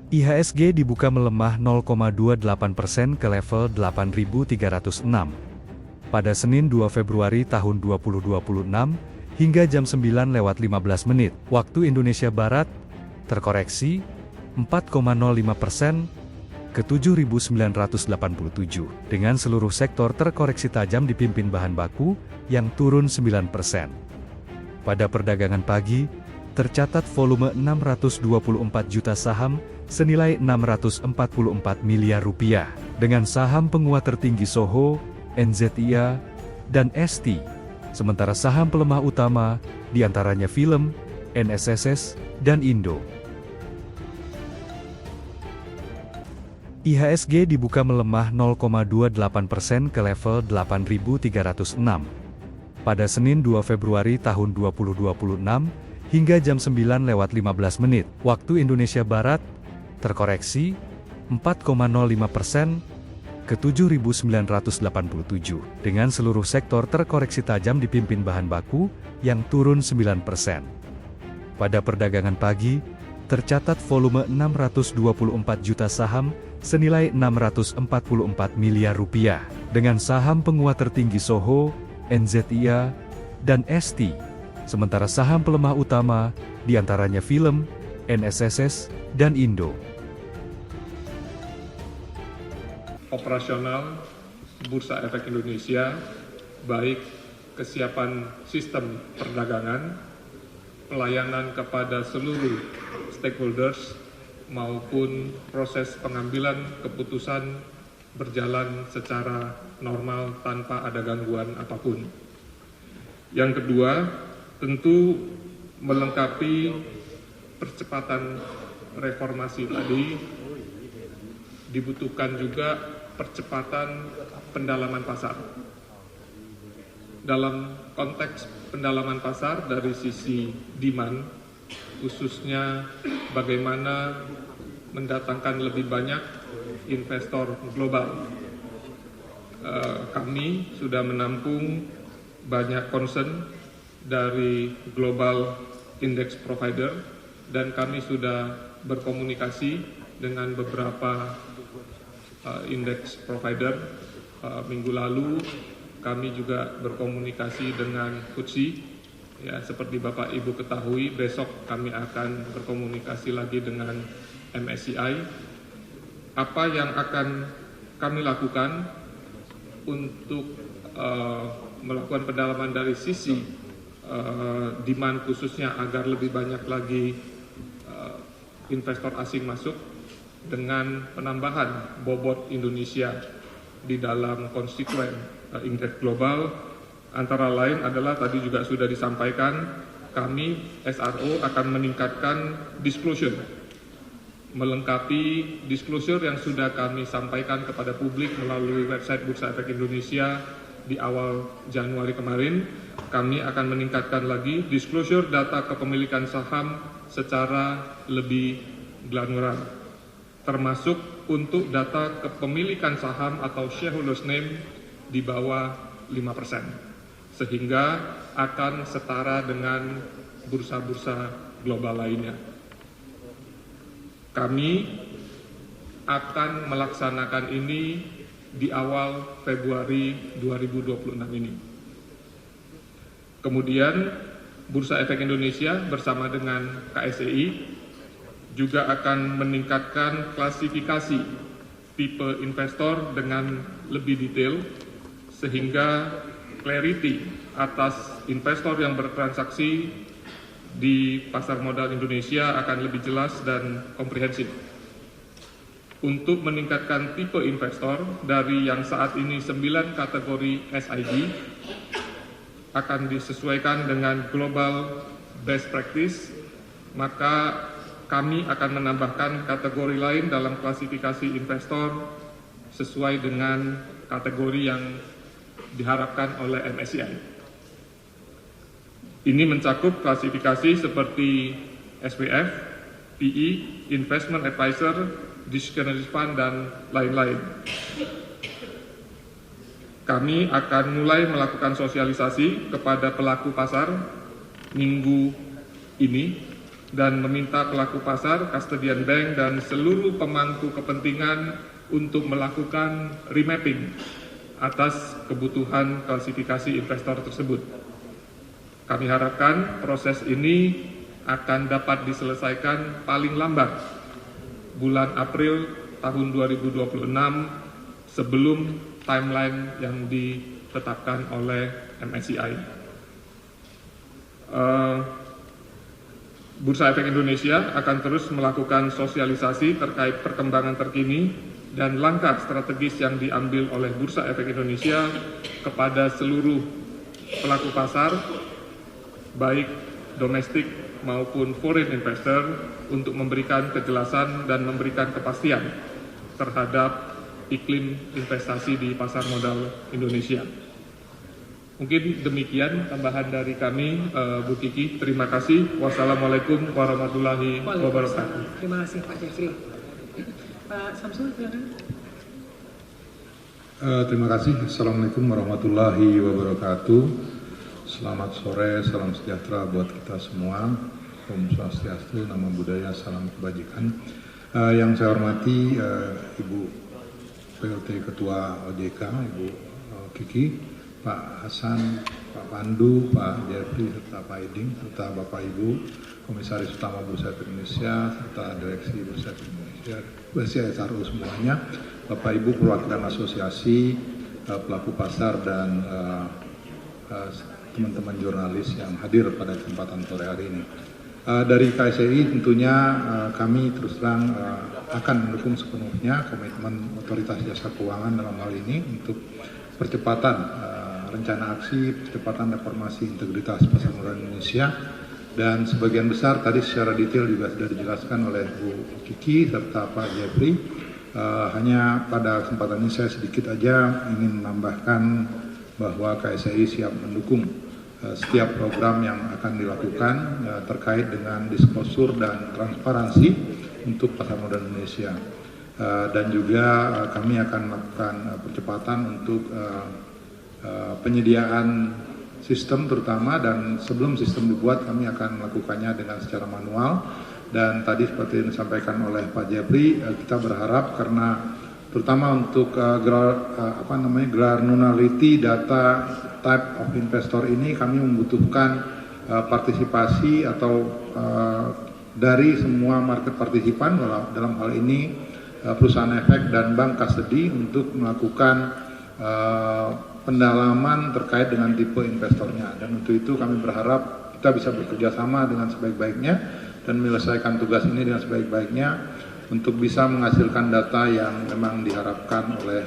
IHSG dibuka melemah 0,28% ke level 8.306. Pada Senin 2 Februari tahun 2026, hingga jam 9:15 waktu Indonesia Barat, terkoreksi 4,05% ke 7.987, dengan seluruh sektor terkoreksi tajam dipimpin bahan baku yang turun 9%. Pada perdagangan pagi, tercatat volume 624 juta saham senilai 644 miliar rupiah, dengan saham penguat tertinggi Soho, NZIA, dan ST. Sementara saham pelemah utama, diantaranya Film, NSSS, dan Indo. IHSG dibuka melemah 0,28% ke level 8.306. Pada Senin 2 Februari tahun 2026, hingga jam 9:15 waktu Indonesia Barat, terkoreksi 4,05% ke 7.987, dengan seluruh sektor terkoreksi tajam dipimpin bahan baku yang turun 9%. Pada perdagangan pagi, tercatat volume 624 juta saham senilai 644 miliar rupiah, dengan saham penguat tertinggi Soho, NZIA, dan ST. Sementara saham pelemah utama, diantaranya Film, NSSS, dan Indo. Operasional Bursa Efek Indonesia, baik kesiapan sistem perdagangan, pelayanan kepada seluruh stakeholders, maupun proses pengambilan keputusan berjalan secara normal tanpa ada gangguan apapun. Yang kedua, tentu melengkapi percepatan reformasi tadi, dibutuhkan juga percepatan pendalaman pasar. Dalam konteks pendalaman pasar dari sisi demand, khususnya bagaimana mendatangkan lebih banyak investor global. Kami sudah menampung banyak concern dari global index provider, dan kami sudah berkomunikasi dengan beberapa index provider. Minggu lalu kami juga berkomunikasi dengan FTSE. Ya, seperti Bapak Ibu ketahui, besok kami akan berkomunikasi lagi dengan MSCI. Apa yang akan kami lakukan untuk melakukan pendalaman dari sisi demand, khususnya agar lebih banyak lagi investor asing masuk, dengan penambahan bobot Indonesia di dalam konstituen indeks global, antara lain adalah tadi juga sudah disampaikan, kami SRO akan meningkatkan disclosure, melengkapi disclosure yang sudah kami sampaikan kepada publik melalui website Bursa Efek Indonesia di awal Januari kemarin. Kami akan meningkatkan lagi disclosure data kepemilikan saham secara lebih granular, termasuk untuk data kepemilikan saham atau shareholders name di bawah 5%, sehingga akan setara dengan bursa-bursa global lainnya. Kami akan melaksanakan ini di awal Februari 2026 ini. Kemudian Bursa Efek Indonesia bersama dengan KSEI juga akan meningkatkan klasifikasi tipe investor dengan lebih detail, sehingga clarity atas investor yang bertransaksi di pasar modal Indonesia akan lebih jelas dan komprehensif. Untuk meningkatkan tipe investor dari yang saat ini 9 kategori SID akan disesuaikan dengan global best practice, maka kami akan menambahkan kategori lain dalam klasifikasi investor sesuai dengan kategori yang diharapkan oleh MSCI. Ini mencakup klasifikasi seperti SPF, PE, Investment Advisor, Discretionary Fund, dan lain-lain. Kami akan mulai melakukan sosialisasi kepada pelaku pasar minggu ini dan meminta pelaku pasar, custodian bank, dan seluruh pemangku kepentingan untuk melakukan remapping atas kebutuhan klasifikasi investor tersebut. Kami harapkan proses ini akan dapat diselesaikan paling lambat bulan April tahun 2026 sebelum timeline yang ditetapkan oleh MSCI. Bursa Efek Indonesia akan terus melakukan sosialisasi terkait perkembangan terkini dan langkah strategis yang diambil oleh Bursa Efek Indonesia kepada seluruh pelaku pasar, baik domestik maupun foreign investor, untuk memberikan kejelasan dan memberikan kepastian terhadap iklim investasi di pasar modal Indonesia. Mungkin demikian tambahan dari kami, Bu Kiki. Terima kasih. Wassalamualaikum warahmatullahi wabarakatuh. Terima kasih Pak Jeffrey. Pak Samsul, silakan. Terima kasih. Assalamualaikum warahmatullahi wabarakatuh. Selamat sore, salam sejahtera buat kita semua. Om Swastiastu, Namo Buddhaya, salam kebajikan. Yang saya hormati Ibu PLT Ketua OJK, Ibu Kiki, Pak Hasan, Pak Pandu, Pak Jeffrey, serta Pak Iding, serta Bapak Ibu Komisaris Utama Bursa Efek Indonesia, serta Direksi Bursa Efek Indonesia, BSI-SRO semuanya, Bapak Ibu perwakilan asosiasi, pelaku pasar, dan teman-teman jurnalis yang hadir pada kesempatan sore hari ini. Dari KSEI tentunya kami terus terang akan mendukung sepenuhnya komitmen Otoritas Jasa Keuangan dalam hal ini untuk percepatan rencana aksi, percepatan reformasi integritas pasar modal Indonesia, dan sebagian besar tadi secara detail juga sudah dijelaskan oleh Bu Kiki serta Pak Jeffrey. Hanya pada kesempatan ini saya sedikit aja ingin menambahkan bahwa KSEI siap mendukung setiap program yang akan dilakukan terkait dengan disklosur dan transparansi untuk pasar modal Indonesia. Dan juga kami akan melakukan percepatan untuk penyediaan sistem terutama, dan sebelum sistem dibuat kami akan melakukannya dengan secara manual. Dan tadi seperti yang disampaikan oleh Pak Jeffrey, kita berharap karena terutama untuk granularity data type of investor ini kami membutuhkan partisipasi atau dari semua market partisipan, dalam hal ini perusahaan efek dan bank custody, untuk melakukan pendalaman terkait dengan tipe investornya. Dan untuk itu kami berharap kita bisa bekerja sama dengan sebaik-baiknya dan menyelesaikan tugas ini dengan sebaik-baiknya untuk bisa menghasilkan data yang memang diharapkan oleh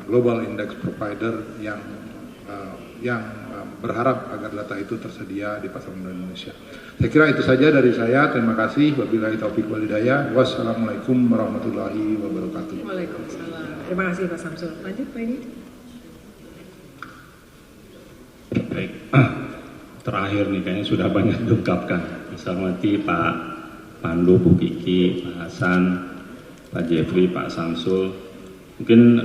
global index provider yang berharap agar data itu tersedia di pasar modal Indonesia. Saya kira itu saja dari saya. Terima kasih. Wabillahi taufiq wal hidayah. Wassalamualaikum warahmatullahi wabarakatuh. Waalaikumsalam. Terima kasih Pak Samsul. Lanjut Pak Ini. Baik, terakhir nih kayaknya sudah banyak diungkapkan. Saya hormati Pak Pandu, Bu Kiki, Pak Hasan, Pak Jeffrey, Pak Samsul. Mungkin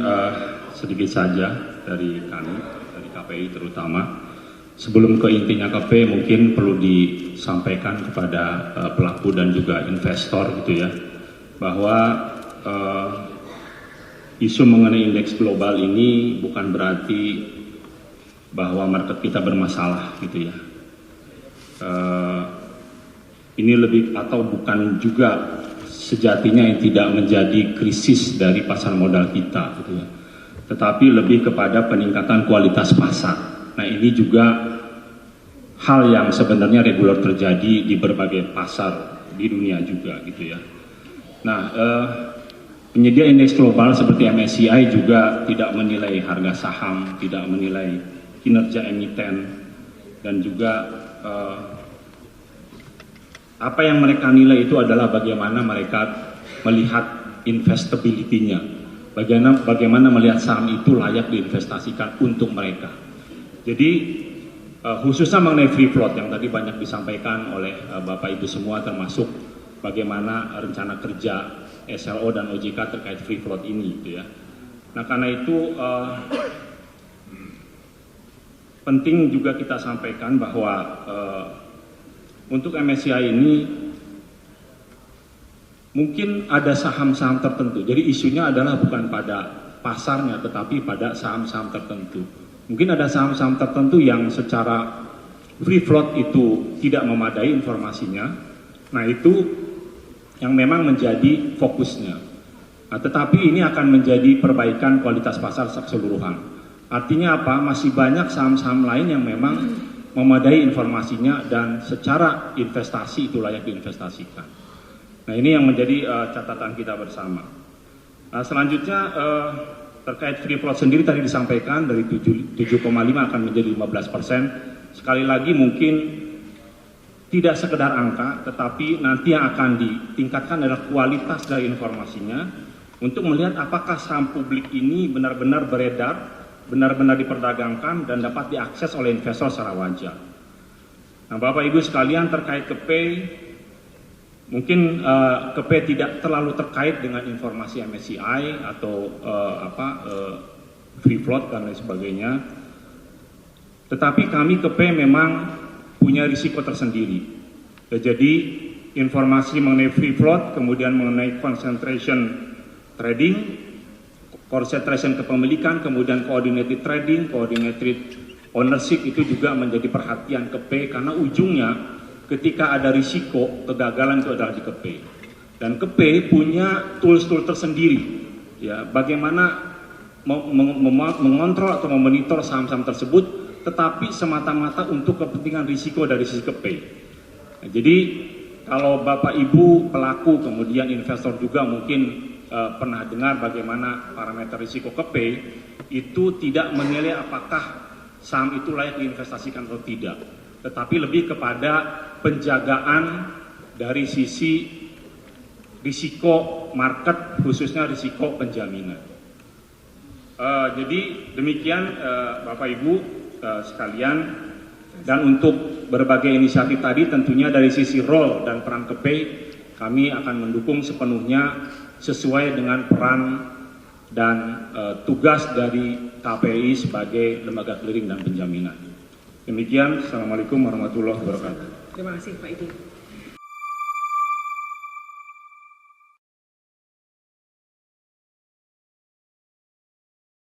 sedikit saja dari kami, dari KPI terutama. Sebelum ke intinya KPI, mungkin perlu disampaikan kepada pelaku dan juga investor gitu ya, bahwa isu mengenai indeks global ini bukan berarti bahwa market kita bermasalah gitu ya. Ini lebih atau bukan juga sejatinya yang tidak menjadi krisis dari pasar modal kita gitu ya, tetapi lebih kepada peningkatan kualitas pasar. Nah, ini juga hal yang sebenarnya reguler terjadi di berbagai pasar di dunia juga gitu ya. Nah, penyedia indeks global seperti MSCI juga tidak menilai harga saham, tidak menilai kinerja emiten, dan juga apa yang mereka nilai itu adalah bagaimana mereka melihat investability-nya, bagaimana melihat saham itu layak diinvestasikan untuk mereka. Jadi khususnya mengenai free float yang tadi banyak disampaikan oleh Bapak Ibu semua, termasuk bagaimana rencana kerja SLO dan OJK terkait free float ini gitu ya. Nah, karena itu penting juga kita sampaikan bahwa untuk MSCI ini mungkin ada saham-saham tertentu. Jadi isunya adalah bukan pada pasarnya, tetapi pada saham-saham tertentu. Mungkin ada saham-saham tertentu yang secara free float itu tidak memadai informasinya. Nah, itu yang memang menjadi fokusnya. Nah, tetapi ini akan menjadi perbaikan kualitas pasar keseluruhan. Artinya apa? Masih banyak saham-saham lain yang memang memadai informasinya dan secara investasi itu layak diinvestasikan. Nah, ini yang menjadi catatan kita bersama. Nah, selanjutnya terkait free float sendiri tadi disampaikan dari 7,5 akan menjadi 15%. Sekali lagi mungkin tidak sekedar angka, tetapi nanti yang akan ditingkatkan adalah kualitas dari informasinya untuk melihat apakah saham publik ini benar-benar beredar, benar-benar diperdagangkan dan dapat diakses oleh investor secara wajar. Nah, Bapak Ibu sekalian, terkait KEPEI, mungkin KEPEI tidak terlalu terkait dengan informasi MSCI atau free float dan lain sebagainya. Tetapi kami KEPEI memang punya risiko tersendiri. Jadi informasi mengenai free float, kemudian mengenai concentration trading, concentration kepemilikan, kemudian coordinated trading, coordinated ownership itu juga menjadi perhatian KEPEI karena ujungnya ketika ada risiko kegagalan itu adalah di KEPEI. Dan KEPEI punya tools-tools tersendiri, ya, bagaimana mengontrol atau memonitor saham-saham tersebut, tetapi semata-mata untuk kepentingan risiko dari sisi KEPEI. Nah, jadi kalau Bapak Ibu pelaku kemudian investor juga mungkin pernah dengar bagaimana parameter risiko KEPEI itu tidak menilai apakah saham itu layak diinvestasikan atau tidak, tetapi lebih kepada penjagaan dari sisi risiko market, khususnya risiko penjaminan. Jadi demikian Bapak Ibu sekalian, dan untuk berbagai inisiatif tadi tentunya dari sisi role dan peran KEPEI kami akan mendukung sepenuhnya sesuai dengan peran dan tugas dari KPI sebagai lembaga clearing dan penjaminan. Demikian, Assalamualaikum warahmatullahi wabarakatuh. Terima kasih Pak Idi.